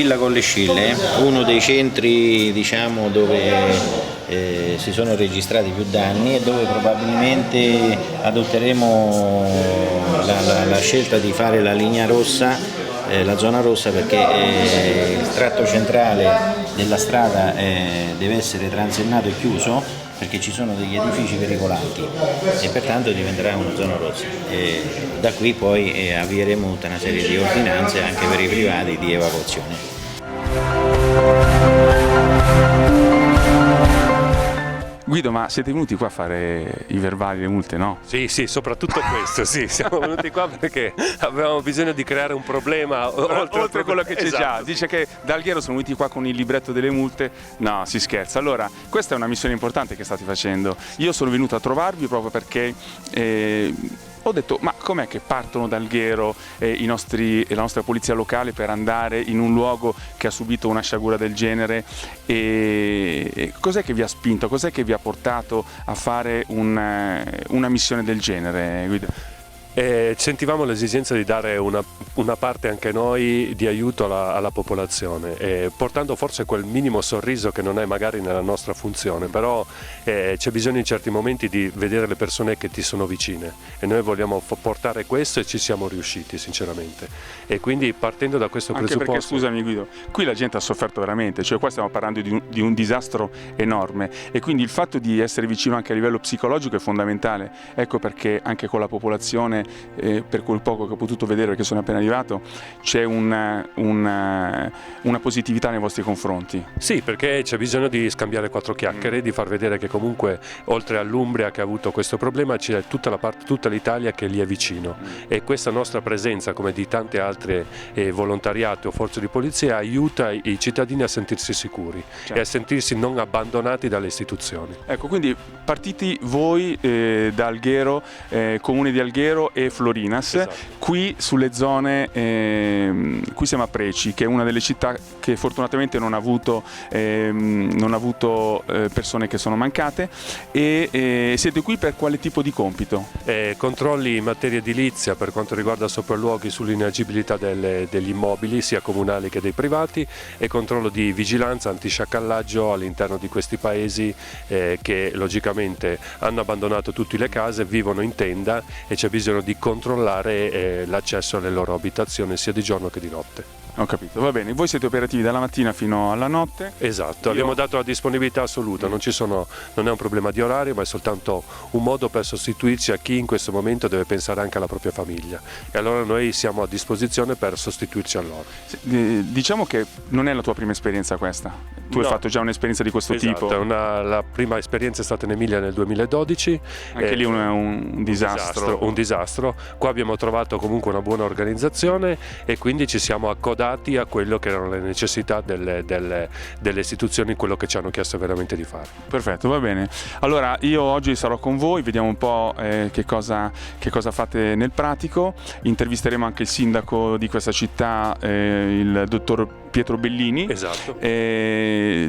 Villa Colle Scille, uno dei centri, diciamo, dove si sono registrati più danni e dove probabilmente adotteremo la scelta di fare la linea rossa, la zona rossa, perché il tratto centrale della strada deve essere transennato e chiuso, perché ci sono degli edifici pericolanti e pertanto diventerà una zona rossa. Da qui poi avvieremo tutta una serie di ordinanze anche per i privati di evacuazione. Guido, ma siete venuti qua a fare i verbali, le multe, no? Sì, soprattutto questo, sì, siamo venuti qua perché avevamo bisogno di creare un problema oltre quello che c'è esatto, già. Dice che da Alghero sono venuti qua con il libretto delle multe. No, si scherza. Allora, questa è una missione importante che state facendo. Io sono venuto a trovarvi proprio perché ho detto, ma com'è che partono da Alghero la nostra polizia locale per andare in un luogo che ha subito una sciagura del genere? E cos'è che vi ha spinto, cos'è che vi ha portato a fare una missione del genere, Guido? Sentivamo l'esigenza di dare una parte anche noi di aiuto alla popolazione, portando forse quel minimo sorriso che non è magari nella nostra funzione, però c'è bisogno in certi momenti di vedere le persone che ti sono vicine e noi vogliamo portare questo e ci siamo riusciti sinceramente, e quindi partendo da questo presupposto. Perché, scusami Guido, qui la gente ha sofferto veramente, cioè qua stiamo parlando di un disastro enorme e quindi il fatto di essere vicino anche a livello psicologico è fondamentale. Ecco perché anche con la popolazione, per quel poco che ho potuto vedere perché sono appena arrivato, c'è una positività nei vostri confronti. Sì, perché c'è bisogno di scambiare quattro chiacchiere, di far vedere che comunque oltre all'Umbria che ha avuto questo problema c'è tutta l'Italia che lì è vicino, e questa nostra presenza, come di tante altre volontariati o forze di polizia, aiuta i cittadini a sentirsi sicuri, certo, e a sentirsi non abbandonati dalle istituzioni. Ecco, quindi partiti voi da Alghero, comune di Alghero e Florinas, esatto, qui sulle zone, qui siamo a Preci, che è una delle città che fortunatamente non ha avuto persone che sono mancate, e siete qui per quale tipo di compito? Controlli in materia edilizia per quanto riguarda sopralluoghi sull'inagibilità degli immobili sia comunali che dei privati, e controllo di vigilanza antisciacallaggio all'interno di questi paesi che logicamente hanno abbandonato tutte le case, vivono in tenda e c'è bisogno di controllare l'accesso alle loro abitazioni sia di giorno che di notte. Ho capito, va bene. Voi siete operativi dalla mattina fino alla notte? Esatto, abbiamo dato la disponibilità assoluta, non è un problema di orario, ma è soltanto un modo per sostituirci a chi in questo momento deve pensare anche alla propria famiglia, e allora noi siamo a disposizione per sostituirci a loro. Diciamo che non è la tua prima esperienza questa, tu hai fatto già un'esperienza di questo tipo. La prima esperienza è stata in Emilia nel 2012. Anche lì un disastro. Un disastro. Qua abbiamo trovato comunque una buona organizzazione e quindi ci siamo accodati a quello che erano le necessità delle istituzioni, quello che ci hanno chiesto veramente di fare. Perfetto, va bene. Allora io oggi sarò con voi, vediamo un po' che cosa fate nel pratico. Intervisteremo anche il sindaco di questa città, il dottor Pietro Bellini, esatto,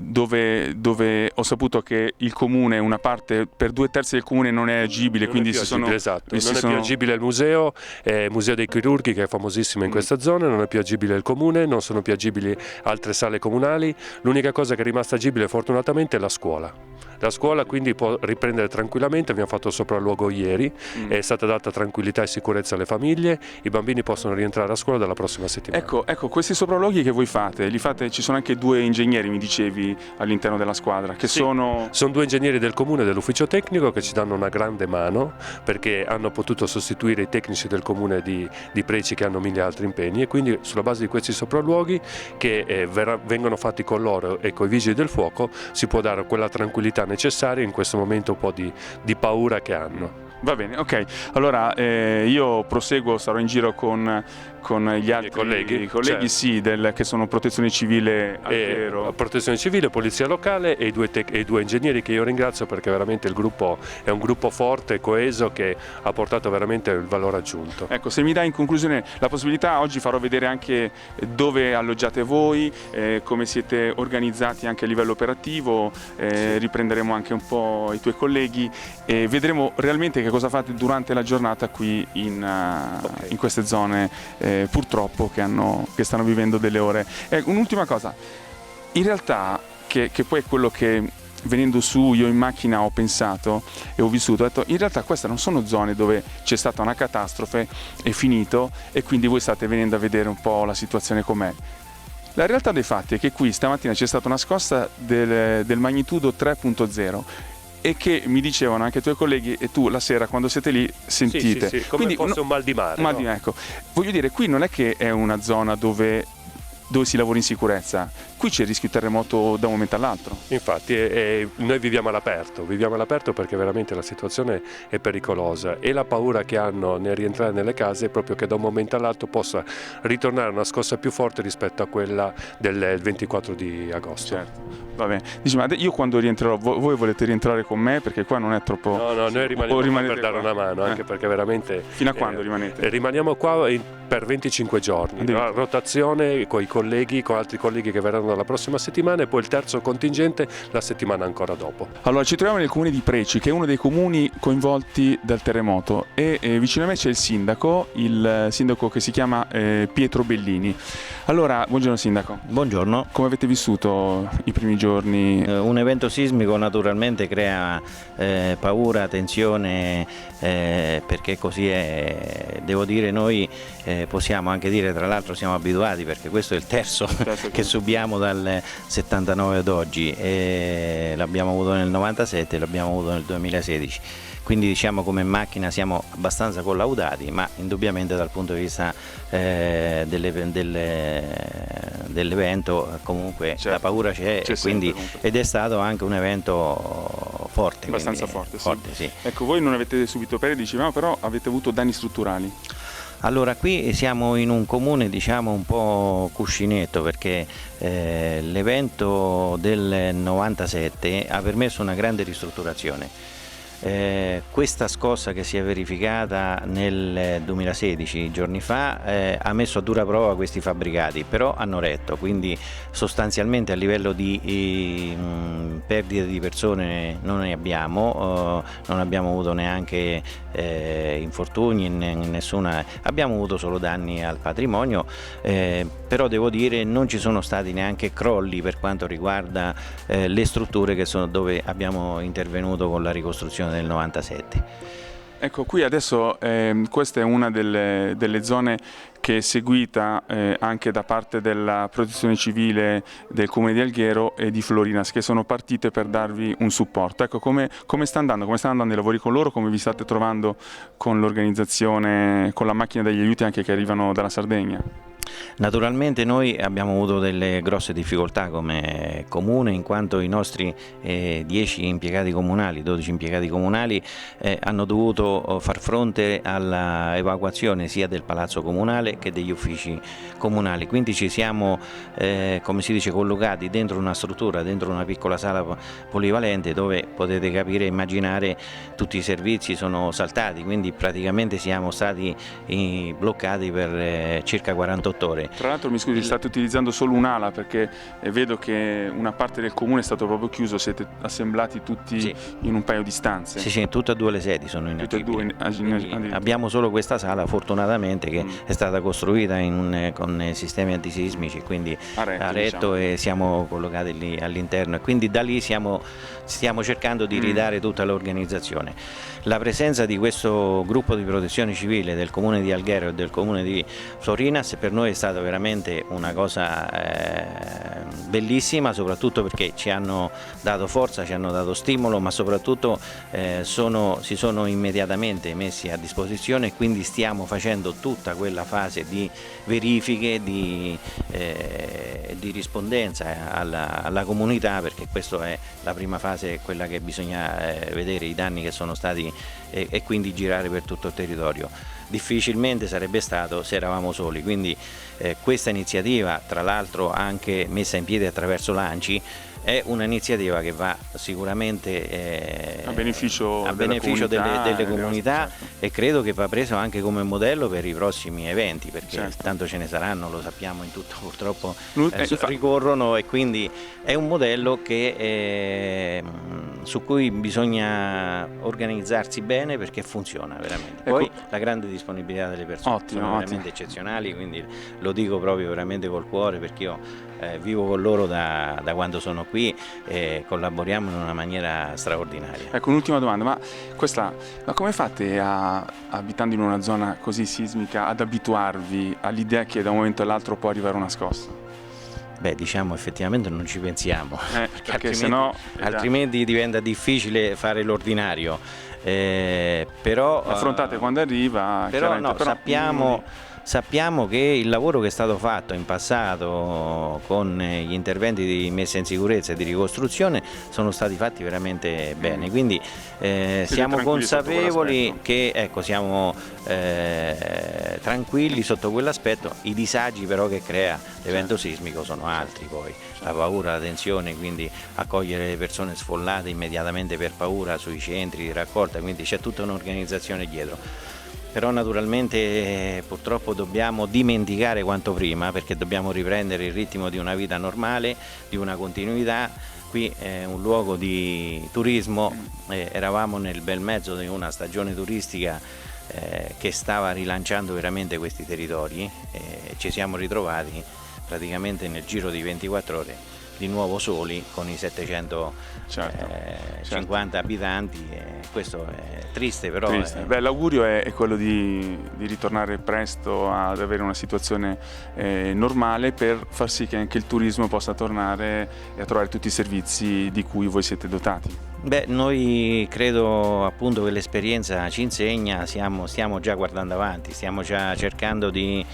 dove ho saputo che il comune, una parte, per 2/3 del comune non è agibile, non quindi è più agibile il museo dei chirurghi, che è famosissimo in questa zona, non è più agibile il comune, non sono più agibili altre sale comunali. L'unica cosa che è rimasta agibile fortunatamente è la scuola. La scuola quindi può riprendere tranquillamente, abbiamo fatto sopralluogo ieri, è stata data tranquillità e sicurezza alle famiglie, i bambini possono rientrare a scuola dalla prossima settimana. Ecco, questi sopralluoghi che voi fate, ci sono anche 2 ingegneri, mi dicevi, all'interno della squadra, che sono 2 ingegneri del comune, dell'ufficio tecnico, che ci danno una grande mano, perché hanno potuto sostituire i tecnici del comune di Preci che hanno 1000 altri impegni, e quindi sulla base di questi sopralluoghi che vengono fatti con loro e con i vigili del fuoco si può dare quella tranquillità necessaria in questo momento un po' di paura che hanno. Va bene, ok. Allora io proseguo, sarò in giro con gli altri colleghi certo, sì, che sono Protezione Civile Alghero. Protezione Civile, Polizia Locale e i due ingegneri che io ringrazio, perché veramente il gruppo è un gruppo forte e coeso che ha portato veramente il valore aggiunto. Ecco, se mi dai in conclusione la possibilità, oggi farò vedere anche dove alloggiate voi, come siete organizzati anche a livello operativo, riprenderemo anche un po' i tuoi colleghi e vedremo realmente che che cosa fate durante la giornata qui in queste zone purtroppo che stanno vivendo delle ore. Un'ultima cosa, in realtà che poi è quello che venendo su io in macchina ho pensato e ho vissuto, ho detto in realtà queste non sono zone dove c'è stata una catastrofe, è finito e quindi voi state venendo a vedere un po' la situazione com'è. La realtà dei fatti è che qui stamattina c'è stata una scossa del magnitudo 3.0 e che mi dicevano anche i tuoi colleghi e tu la sera quando siete lì sentite. Sì, come quindi, fosse un mal di mare. No? Ecco, voglio dire, qui non è che è una zona dove si lavora in sicurezza, qui c'è il rischio terremoto da un momento all'altro. Infatti noi viviamo all'aperto perché veramente la situazione è pericolosa e la paura che hanno nel rientrare nelle case è proprio che da un momento all'altro possa ritornare una scossa più forte rispetto a quella del 24 di agosto. Certo, va bene. Dici, ma io quando rientrerò, voi volete rientrare con me perché qua non è troppo... No, noi rimaniamo qua per dare qua? una mano, anche perché veramente... Fino a quando rimanete? Rimaniamo qua per 25 giorni, no? Rotazione con i colleghi, con altri colleghi che verranno la prossima settimana e poi il terzo contingente la settimana ancora dopo. Allora ci troviamo nel comune di Preci, che è uno dei comuni coinvolti dal terremoto e vicino a me c'è il sindaco che si chiama Pietro Bellini. Allora, buongiorno sindaco. Buongiorno. Come avete vissuto i primi giorni? Un evento sismico naturalmente crea paura, tensione, perché così è. Devo dire, noi possiamo anche dire, tra l'altro siamo abituati perché questo è il terzo che subiamo dal 79 ad oggi, l'abbiamo avuto nel 97 e l'abbiamo avuto nel 2016. Quindi diciamo come macchina siamo abbastanza collaudati, ma indubbiamente dal punto di vista dell'evento comunque certo, la paura c'è quindi, ed è stato anche un evento forte. Abbastanza forte, sì. Ecco, voi non avete subito perdite, dicevamo, però avete avuto danni strutturali. Allora, qui siamo in un comune diciamo un po' cuscinetto perché l'evento del 97 ha permesso una grande ristrutturazione. Questa scossa che si è verificata nel 2016, giorni fa, ha messo a dura prova questi fabbricati, però hanno retto, quindi sostanzialmente a livello di perdite di persone non ne abbiamo, non abbiamo avuto neanche infortuni, nessuna, abbiamo avuto solo danni al patrimonio, però devo dire non ci sono stati neanche crolli per quanto riguarda le strutture che sono dove abbiamo intervenuto con la ricostruzione del 97. Ecco, qui adesso questa è una delle zone che è seguita anche da parte della Protezione Civile del Comune di Alghero e di Florinas, che sono partite per darvi un supporto. Ecco, come sta andando? Come stanno andando i lavori con loro? Come vi state trovando con l'organizzazione, con la macchina degli aiuti anche che arrivano dalla Sardegna? Naturalmente noi abbiamo avuto delle grosse difficoltà come comune, in quanto i nostri 10 impiegati comunali, 12 impiegati comunali hanno dovuto far fronte all'evacuazione sia del palazzo comunale che degli uffici comunali, quindi ci siamo come si dice collocati dentro una struttura, dentro una piccola sala polivalente dove potete capire e immaginare tutti i servizi sono saltati, quindi praticamente siamo stati bloccati per circa 48 ore. Tra l'altro, mi scusi, state utilizzando solo un'ala perché vedo che una parte del comune è stato proprio chiuso, siete assemblati tutti in un paio di stanze. Sì, tutte e due le sedi sono inagibili. Abbiamo solo questa sala fortunatamente che è stata costruita con sistemi antisismici, quindi a retto, diciamo. E siamo collocati lì all'interno e quindi da lì stiamo cercando di ridare tutta l'organizzazione. La presenza di questo gruppo di protezione civile del comune di Alghero e del comune di Florinas per noi è stata veramente una cosa bellissima, soprattutto perché ci hanno dato forza, ci hanno dato stimolo, ma soprattutto si sono immediatamente messi a disposizione e quindi stiamo facendo tutta quella fase di verifiche, di rispondenza alla comunità, perché questa è la prima fase, quella che bisogna vedere i danni che sono stati e quindi girare per tutto il territorio. Difficilmente sarebbe stato se eravamo soli, quindi questa iniziativa, tra l'altro anche messa in piedi attraverso l'ANCI, è un'iniziativa che va sicuramente a beneficio delle comunità certo. E credo che va preso anche come modello per i prossimi eventi, perché tanto ce ne saranno, lo sappiamo, in tutto purtroppo ricorrono, e quindi è un modello che su cui bisogna organizzarsi bene perché funziona veramente. Ecco. Poi la grande disponibilità delle persone Ottimo, sono veramente ottimo. eccezionali, quindi lo dico proprio veramente col cuore, perché io vivo con loro da quando sono qui e collaboriamo in una maniera straordinaria. Ecco, un'ultima domanda, ma come fate abitando in una zona così sismica ad abituarvi all'idea che da un momento all'altro può arrivare una scossa? Beh, diciamo effettivamente non ci pensiamo, Perché sennò altrimenti diventa difficile fare l'ordinario. Però affrontate quando arriva, però chiaramente, no, sappiamo che il lavoro che è stato fatto in passato con gli interventi di messa in sicurezza e di ricostruzione sono stati fatti veramente bene, quindi siamo tranquilli consapevoli sotto che siamo tranquilli sotto quell'aspetto. I disagi però che crea l'evento sismico sono altri, poi la paura, la tensione, quindi accogliere le persone sfollate immediatamente per paura sui centri di raccolta, quindi c'è tutta un'organizzazione dietro. Però naturalmente purtroppo dobbiamo dimenticare quanto prima, perché dobbiamo riprendere il ritmo di una vita normale, di una continuità. Qui è un luogo di turismo, eravamo nel bel mezzo di una stagione turistica che stava rilanciando veramente questi territori, ci siamo ritrovati praticamente nel giro di 24 ore di nuovo soli con i 750 abitanti, questo è triste, però triste. Beh, l'augurio è quello di ritornare presto ad avere una situazione normale, per far sì che anche il turismo possa tornare e a trovare tutti i servizi di cui voi siete dotati. Beh, noi credo appunto che l'esperienza ci insegna, stiamo già guardando avanti, stiamo già cercando di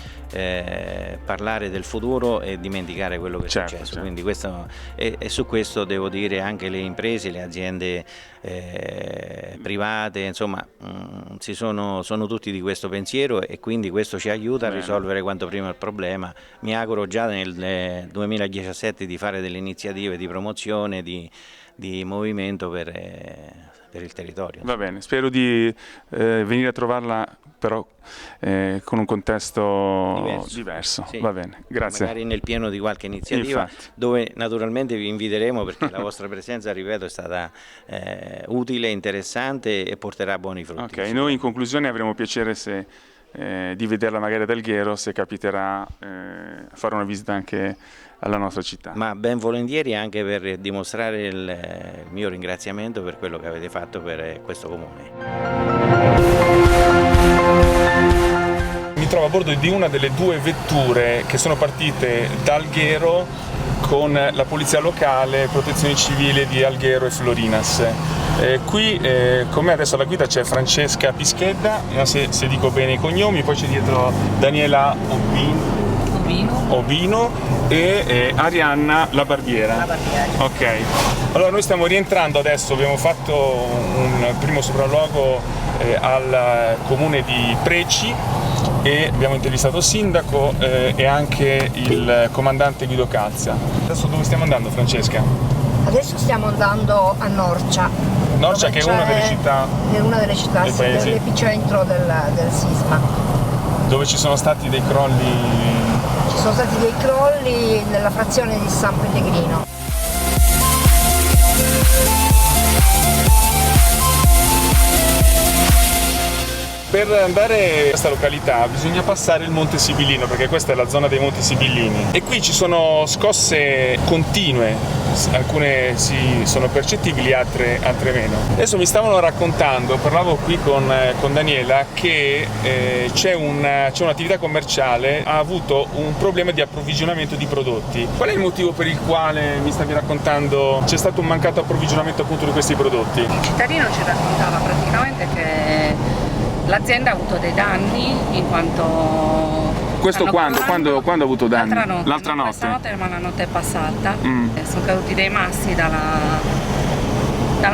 parlare del futuro e dimenticare quello che è successo. Quindi questo, e su questo devo dire anche le imprese, le aziende private, insomma, sono tutti di questo pensiero, e quindi questo ci aiuta a risolvere quanto prima il problema. Mi auguro già nel 2017 di fare delle iniziative di promozione, di movimento per il territorio. Va bene, spero di venire a trovarla però con un contesto diverso. Sì. Va bene, grazie. Magari nel pieno di qualche iniziativa. Infatti. Dove naturalmente vi inviteremo, perché la vostra presenza, ripeto, è stata utile, interessante e porterà buoni frutti. Ok, noi in conclusione avremo piacere di vederla magari ad Alghero, se capiterà a fare una visita anche alla nostra città. Ma ben volentieri, anche per dimostrare il mio ringraziamento per quello che avete fatto per questo comune. Mi trovo a bordo di una delle due vetture che sono partite da Alghero con la polizia locale, protezione civile di Alghero e Florinas. Qui con me adesso alla guida c'è Francesca Pischedda, se dico bene i cognomi, poi c'è dietro Daniela Ovino e Arianna La Barbiera. Ok, allora noi stiamo rientrando adesso, abbiamo fatto un primo sopralluogo al comune di Preci e abbiamo intervistato il sindaco e anche il comandante Guido Calzia. Adesso dove stiamo andando, Francesca? Adesso stiamo andando a Norcia. Norcia, che è una delle città, del paese, dell'epicentro del sisma. Dove ci sono stati dei crolli. Ci sono stati dei crolli nella frazione di San Pellegrino. Per andare in questa località bisogna passare il Monte Sibillino, perché questa è la zona dei Monti Sibillini, e qui ci sono scosse continue, alcune sono percettibili, altre meno. Adesso mi stavano raccontando, parlavo qui con Daniela, che c'è un'attività commerciale, ha avuto un problema di approvvigionamento di prodotti. Qual è il motivo per il quale, mi stavi raccontando, c'è stato un mancato approvvigionamento appunto di questi prodotti? Il cittadino ci raccontava praticamente che l'azienda ha avuto dei danni in quanto... Questo quando ha avuto danni? L'altra notte. Questa notte, ma la notte passata. Sono caduti dei massi dalla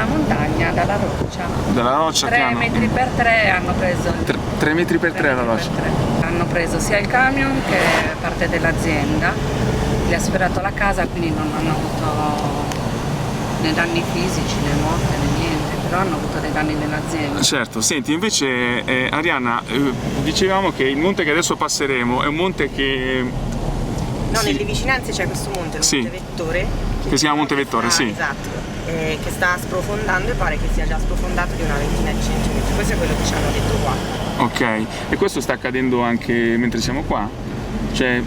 montagna, dalla roccia. Dalla roccia 3 metri per 3 hanno preso. 3 metri per 3 la roccia? Hanno preso sia il camion che parte dell'azienda, gli ha superato la casa, quindi non hanno avuto né danni fisici né morte né niente, però hanno avuto dei danni nell'azienda. Certo, senti, invece Arianna, dicevamo che il monte che adesso passeremo è un monte che No, Sì. nelle vicinanze c'è questo monte, il Sì. Monte Vettore. Che si chiama Monte Vettore, sta- sì. Esatto, che sta sprofondando e pare che sia già sprofondato di una ventina di centimetri. Questo è quello che ci hanno detto qua. Ok, e questo sta accadendo anche mentre siamo qua? Cioè,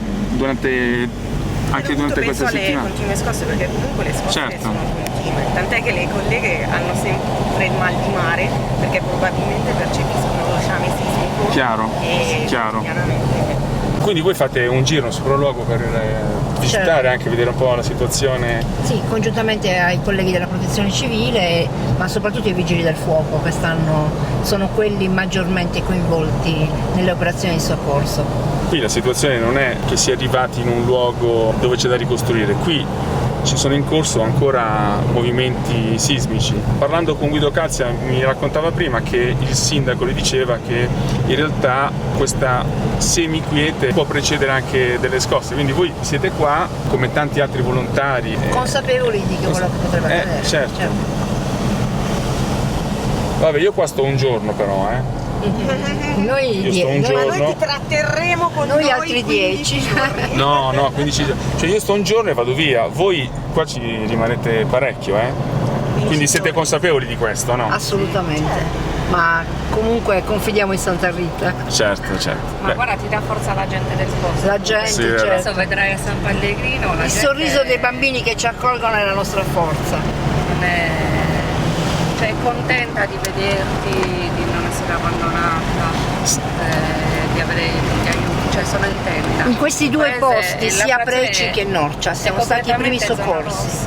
anche durante penso questa alle settimana? continue scosse, perché comunque le scosse Certo. sono continue. Tant'è che le colleghe hanno sempre il mal di mare, perché probabilmente percepiscono lo sciame sismico. Chiaro, E chiaro. quotidianamente. Quindi voi fate un giro, un sopralluogo per visitare, Certo. anche vedere un po' la situazione. Sì, congiuntamente ai colleghi della protezione civile, ma soprattutto i vigili del fuoco che sono quelli maggiormente coinvolti nelle operazioni di soccorso. Qui la situazione non è che si è arrivati in un luogo dove c'è da ricostruire, qui ci sono in corso ancora movimenti sismici. Parlando con Guido Calzia mi raccontava prima che il sindaco le diceva che in realtà questa semiquiete può precedere anche delle scosse, quindi voi siete qua come tanti altri volontari. Consapevoli di che quello che potrebbe accadere. Certo. Vabbè, io qua sto un giorno però, Noi, Io sto un Ma giorno. noi ti tratterremo con noi noi altri 15 10. No, 15 giorni. Cioè io sto un giorno e vado via. Voi qua ci rimanete parecchio, Quindi siete consapevoli di questo, no? Assolutamente. Ma comunque confidiamo in Santa Rita. Certo. Ma Beh, guarda, ti dà forza la gente del posto. La gente, Sì, è vero. certo. Adesso vedrai a San Pellegrino la Il gente sorriso dei bambini che ci accolgono è la nostra forza. non è, cioè, è contenta di vederti, di non essere abbandonata, di avere gli aiuti, cioè sono intenta. In questi due Il paese- posti, la sia frazione Preci che Norcia, è siamo stati i primi completamente zona soccorsi.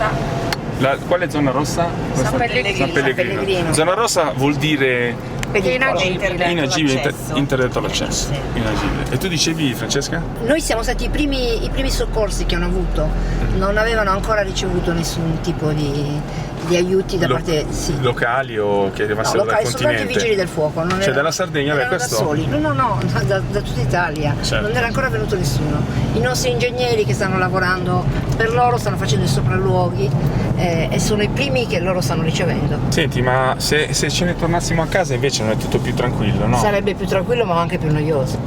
rossa. quale zona rossa? San Pellegrino. San Pellegrino. San Pellegrino. Zona rossa vuol dire Inagibile. inagibile, l'accesso. interdetto l'accesso. Inagibile. E tu dicevi, Francesca? Noi siamo stati i primi soccorsi che hanno avuto, non avevano ancora ricevuto nessun tipo di aiuti da parte sì. Locali o che No, arrivassero dal locali, soltanto i continente? vigili del fuoco. Non Cioè erano- dalla Sardegna, beh, erano questo... da soli. No, da tutta Italia. Certo. Non era ancora venuto nessuno. I nostri ingegneri che stanno lavorando per loro stanno facendo i sopralluoghi e sono i primi che loro stanno ricevendo. Senti, ma se ce ne tornassimo a casa invece non è tutto più tranquillo, no? Sarebbe più tranquillo ma anche più noioso.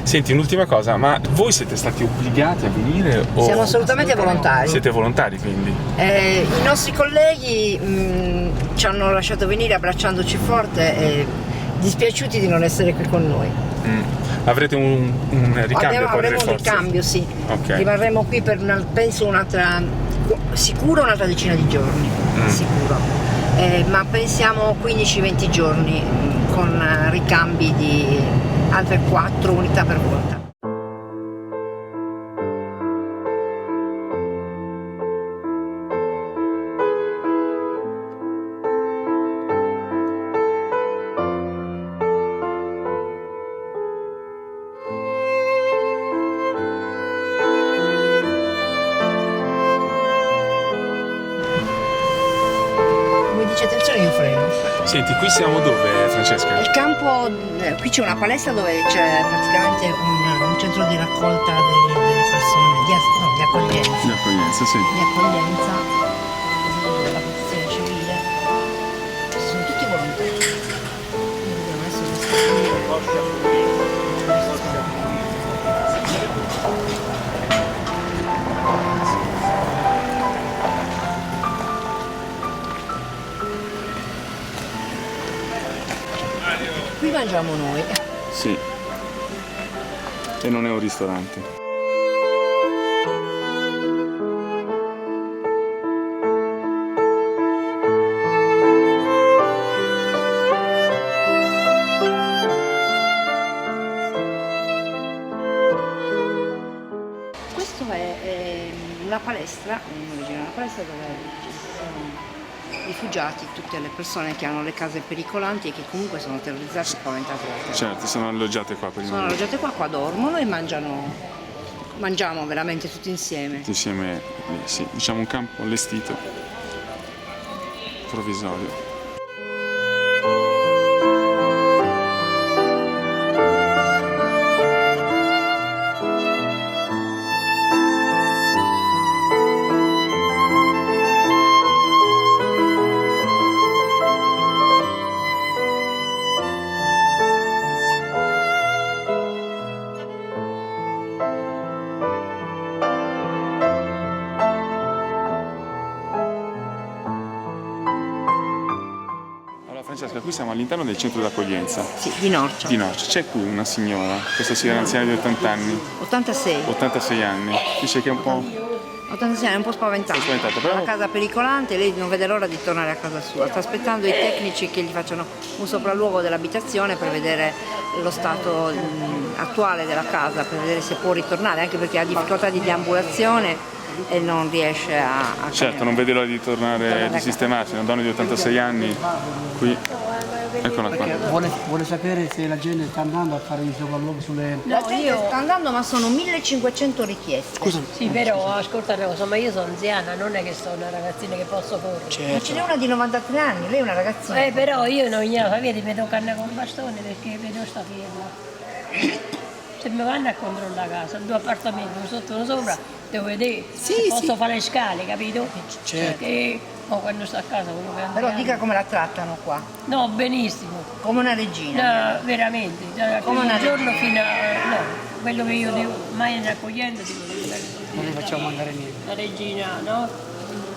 Senti, un'ultima cosa, ma voi siete stati obbligati a venire o Siamo assolutamente volontari. siete volontari quindi? I nostri colleghi ci hanno lasciato venire abbracciandoci forte e dispiaciuti di non essere qui con noi. Avrete un ricambio poi delle Avremo un forze? ricambio, sì. Ok. Rimarremo qui per penso sicuro un'altra decina di giorni, sicuro. Ma pensiamo 15-20 giorni con ricambi di altre 4 unità per volta. Come dice attenzione io freno. Senti, qui siamo dove, Francesca? Il campo, qui c'è una palestra dove c'è praticamente un centro di raccolta delle persone, di accoglienza. Di accoglienza, sì. Di accoglienza della protezione civile. Sono tutti volontari. Vediamo adesso qui mangiamo noi. Sì. E non è un ristorante. Questo è una palestra, una palestra dove ci sono rifugiati, tutte le persone che hanno le case pericolanti e che comunque sono terrorizzate e spaventate dalla terra. Certo, sono alloggiate qua prima. Sono alloggiate qua dormono e mangiamo veramente tutti insieme. Insieme, sì, diciamo un campo allestito, provvisorio. Francesca, qui siamo all'interno del centro d'accoglienza Sì, di Norcia. di Norcia. C'è qui una signora, questa signora anziana di 80 anni, 86. 86 anni, dice che è un po'... 86 anni, è un po' spaventata. Spaventata, È però- una casa pericolante, lei non vede l'ora di tornare a casa sua. Sta aspettando i tecnici che gli facciano un sopralluogo dell'abitazione per vedere lo stato attuale della casa, per vedere se può ritornare, anche perché ha difficoltà di deambulazione e non riesce a Certo, non vede l'ora di tornare, di sistemarsi, una donna di 86 anni, qui, eccola qua. Vuole sapere se la gente sta andando a fare il sopralluogo sulle... La gente sta andando, ma sono 1500 richieste. Scusa, Sì, però ascolta una cosa, ma io sono anziana, non è che sono una ragazzina che posso correre. Ma ce n'è una di 93 anni, lei è una ragazzina. Però io non gliela vedi, mi tocca andare con il bastone perché vedo sta ferma. Se mi vanno a controllare la casa, 2 appartamenti, uno sotto e uno sopra, devo vedere se posso fare le scale, capito? Certo. Perché quando sto a casa quello che Però dica come la trattano qua, No, benissimo. come una regina. No, veramente, dal Come primo una giorno fino a... No, quello che io devo mai in accoglienza dico non le facciamo mandare niente. la regina, no?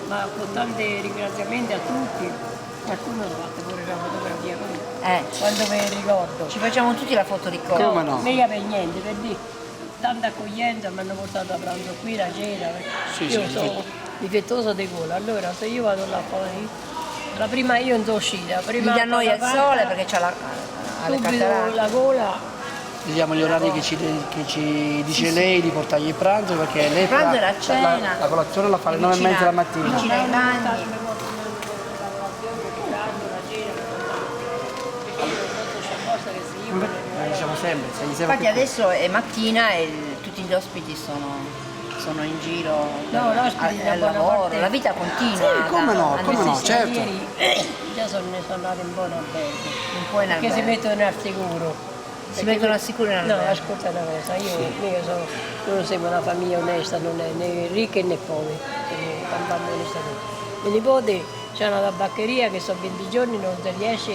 Ma con tanti ringraziamenti a tutti, qualcuno ha fatto pure la fotografia con me. Quando me ricordo. Ci facciamo tutti la foto ricordo. Come no? Mica per niente, per dire, tanta accoglienza, mi hanno portato a pranzo qui, la cena, io sono difettosa di gola, allora se io vado là fuori, la prima io non sono uscita, Gli prima dà noia il fatta, sole perché c'ha le subito cataratte. la gola, Vediamo gli orari che ci dice lei di portargli il pranzo, perché lei Il pranzo fa- e la cena. la colazione la fa alle 9:30 la mattina. Vicino ai bagni. Diciamo sempre, se gli serve Infatti adesso è mattina e tutti gli ospiti sono in giro no, l'ospite da al buona lavoro, parte- la vita continua. Sì, come no, da- come no, questi certo. ieri già ne sono andate un po' in albergo, Un po' in che si albergo. mettono al sicuro. Si mettono al sicuro in No, albergo. ascolta una cosa, io non siamo una famiglia onesta, non è né ricca né povera, siamo campani onestamente. Mio nipote c'è una tabaccheria che sono 20 giorni, non si riesce,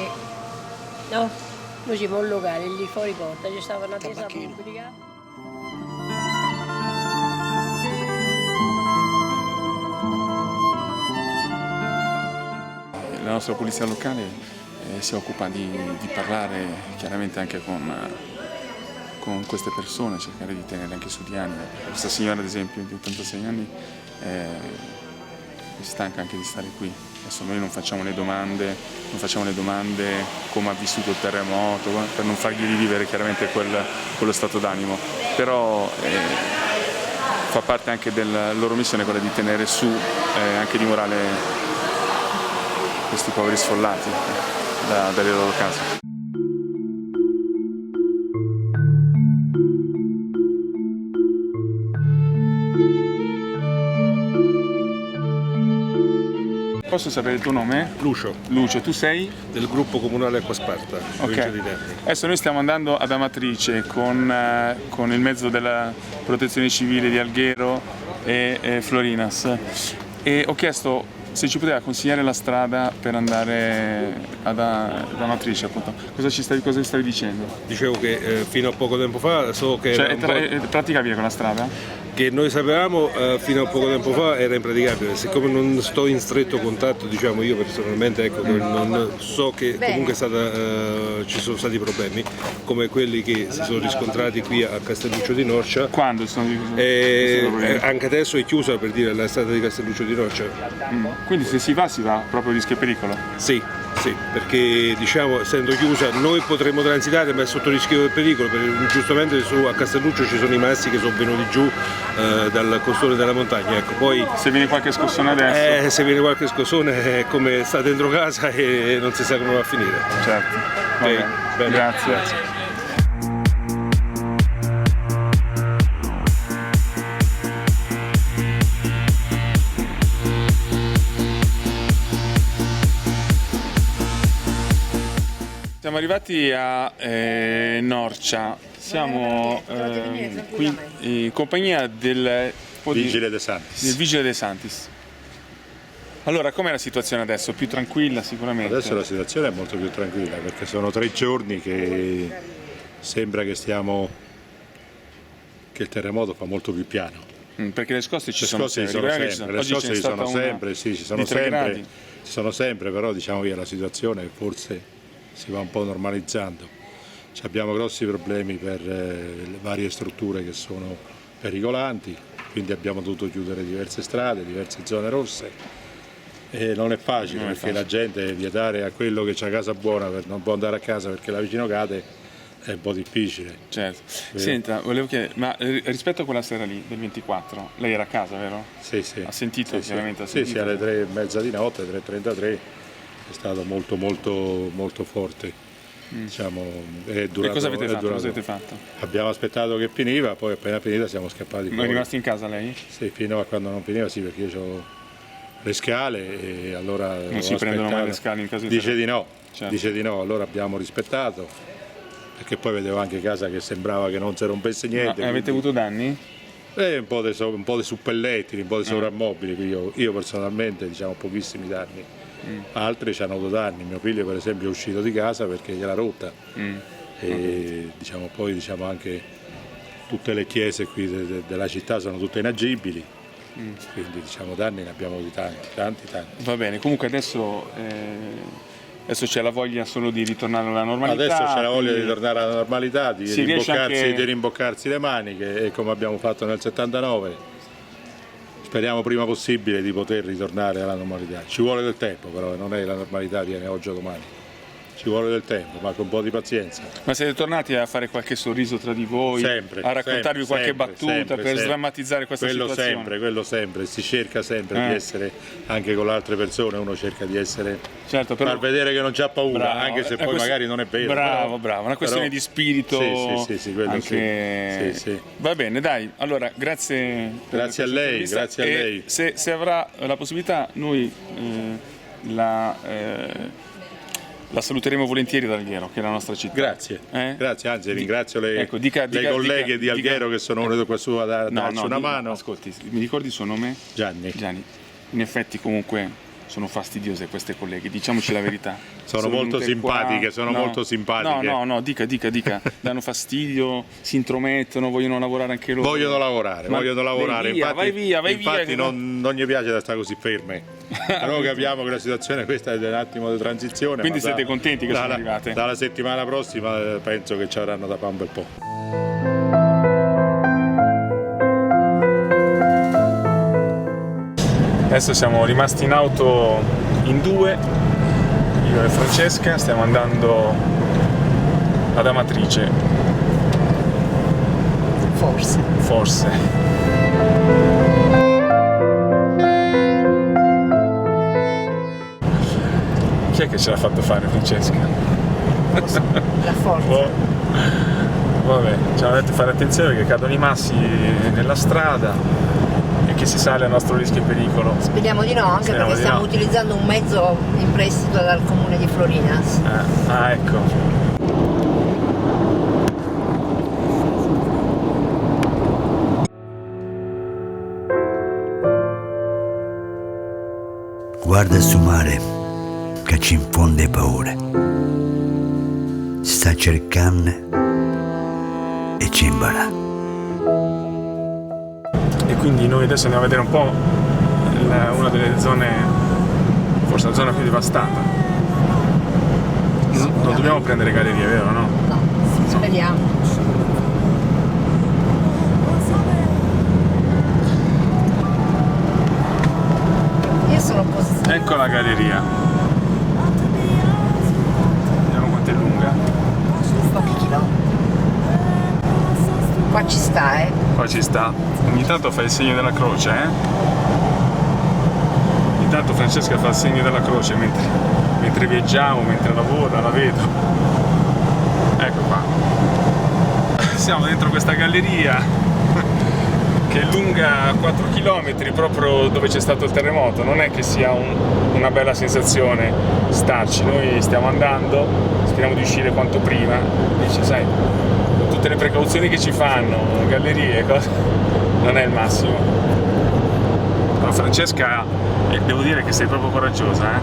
no? Noi siamo un locale, lì fuori porta, c'è stata una chiesa Tabacchino. pubblica. La nostra polizia locale si occupa di parlare chiaramente anche con queste persone, cercare di tenere anche su di animo. Questa signora ad esempio di 86 anni è stanca anche di stare qui. Adesso noi non facciamo le domande come ha vissuto il terremoto, per non fargli rivivere chiaramente quello stato d'animo, però fa parte anche della loro missione quella di tenere su anche di morale questi poveri sfollati dalle loro case. Posso sapere il tuo nome? Lucio, Lucio, tu sei? del gruppo comunale Acqua Sparta, provincia di Terni. Adesso noi stiamo andando ad Amatrice con il mezzo della protezione civile di Alghero e Florinas e ho chiesto se ci poteva consigliare la strada per andare ad Amatrice, appunto. Cosa stavi dicendo? Dicevo che fino a poco tempo fa so che, Cioè, era un po', è praticabile quella strada? che noi sapevamo fino a poco tempo fa era impraticabile. Siccome non sto in stretto contatto, diciamo io personalmente, ecco, non so che comunque ci sono stati problemi come quelli che si sono riscontrati qui a Castelluccio di Norcia. Quando sono problemi? Anche adesso è chiusa, per dire, la strada di Castelluccio di Norcia. Quindi se si va proprio a rischio e pericolo? Sì, perché diciamo essendo chiusa noi potremmo transitare ma è sotto rischio e pericolo, perché giustamente a Castelluccio ci sono i massi che sono venuti giù dal costone della montagna, ecco. Poi Se viene qualche scossone adesso? se viene qualche scossone è come sta dentro casa e non si sa come va a finire. Certo, va Ok, bene. bene. Grazie. Siamo arrivati a Norcia, siamo qui in compagnia del Vigile De Santis. del Vigile De Santis. Allora, com'è la situazione adesso? Più tranquilla sicuramente? Adesso la situazione è molto più tranquilla perché sono 3 giorni che sembra che il terremoto fa molto più piano. Perché le scosse ci Le sono scosse ci sempre. sono Ricordiamo che sempre, le oggi ce scosse n'è ci sono stata una sempre, sì, di 3 gradi. ci sono sempre, però diciamo che la situazione forse si va un po' normalizzando. Abbiamo grossi problemi per le varie strutture che sono pericolanti, quindi abbiamo dovuto chiudere diverse strade, diverse zone rosse. E non è facile perché la gente vietare a quello che ha casa buona non può andare a casa perché la vicino cade è un po' difficile. Certo. Senta, volevo chiedere, ma rispetto a quella sera lì del 24, lei era a casa, vero? Sì, sì. Ha sentito chiaramente? Sì, sì, alle 3:30 di notte, 3:33, è stato molto forte. Diciamo, e cosa avete fatto? Abbiamo aspettato che finiva, poi appena finita siamo scappati. Ma è rimasto in casa lei? Sì, fino a quando non finiva, sì, perché io ho le scale e allora non si prendono mai le scale in caso di dice di no, certo. Dice di no, allora abbiamo rispettato, perché poi vedevo anche casa che sembrava che non si rompesse niente. Ma avete avuto danni? Un po' di suppelletti, un po' di sovrammobili, io personalmente diciamo pochissimi danni. Altri ci hanno avuto danni, mio figlio per esempio è uscito di casa perché gliela rotta e poi anche tutte le chiese qui della città sono tutte inagibili, quindi danni ne abbiamo avuti tanti. Va bene, comunque adesso c'è la voglia solo di ritornare alla normalità. Adesso c'è la voglia di tornare alla normalità, di rimboccarsi le maniche come abbiamo fatto nel 79. Speriamo prima possibile di poter ritornare alla normalità. Ci vuole del tempo però, non è la normalità viene oggi o domani. Ci vuole del tempo, ma con un po' di pazienza. Ma siete tornati a fare qualche sorriso tra di voi? Sempre. A raccontarvi qualche battuta per sdrammatizzare questa situazione? Quello sempre, si cerca sempre di essere, anche con le altre persone, uno cerca di essere, certo, però, far vedere che non c'ha paura, bravo, anche se poi magari non è vero. Bravo, una questione di spirito. Sì, quello anche... sì. Va bene, dai, allora grazie. Grazie a lei, grazie a lei. Se avrà la possibilità noi la saluteremo volentieri da Alghero, che è la nostra città. Grazie, anzi ringrazio le colleghe di Alghero che sono venute qua su a darci una mano. Ascolti, mi ricordi il suo nome? Gianni. In effetti comunque sono fastidiose queste colleghe, diciamoci la verità. sono molto simpatiche, molto simpatiche. No, dica. Danno fastidio, si intromettono, vogliono lavorare anche loro. Vogliono lavorare. Vai via. Infatti non gli piace da stare così ferme. Però capiamo che la situazione questa è un attimo di transizione. Quindi siete contenti che sono arrivate? Dalla settimana prossima penso che ci avranno da fare un bel po'. Adesso siamo rimasti in auto in due, io e Francesca, stiamo andando ad Amatrice. Forse. Chi è che ce l'ha fatto fare, Francesca? La forza. Vabbè, ci hanno detto di fare attenzione perché cadono i massi nella strada. Che si sale a nostro rischio e pericolo. Speriamo di no, anche perché stiamo utilizzando un mezzo in prestito dal comune di Florinas. Ecco. Guarda sul mare che ci infonde paura. Sta cercando e ci imbarà. E quindi noi adesso andiamo a vedere un po' una delle zone, forse la zona più devastata. Non dobbiamo prendere gallerie, vero, no? No, speriamo. Io sono positiva. Ecco la galleria. Vediamo quanto è lunga. Pochi chilometri. Qua ci sta, Qua ci sta. Ogni tanto fa il segno della croce, Ogni tanto Francesca fa il segno della croce mentre viaggiamo, mentre lavora, la vedo. Ecco qua. Siamo dentro questa galleria che è lunga 4 km proprio dove c'è stato il terremoto. Non è che sia una bella sensazione starci. Noi stiamo andando, speriamo di uscire quanto prima. Dice, sai, tutte le precauzioni che ci fanno, gallerie, cose, non è il massimo. Però Francesca, devo dire che sei proprio coraggiosa,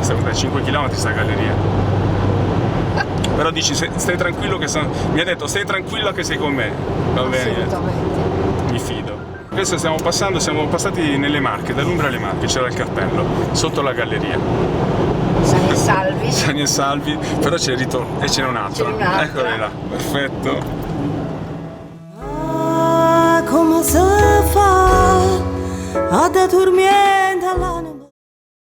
Sta a 5 km sta galleria. Però dici, stai tranquillo mi ha detto, stai tranquilla che sei con me. Va bene? Assolutamente. Mi fido. Adesso siamo passati nelle Marche, dall'Umbria alle Marche, c'era il cartello, sotto la galleria. Siamo in salvi. Sani e salvi, però c'è il ritorno e ce n'è un'altra. C'è un'altra. Eccola là, perfetto. Come si fa a dormire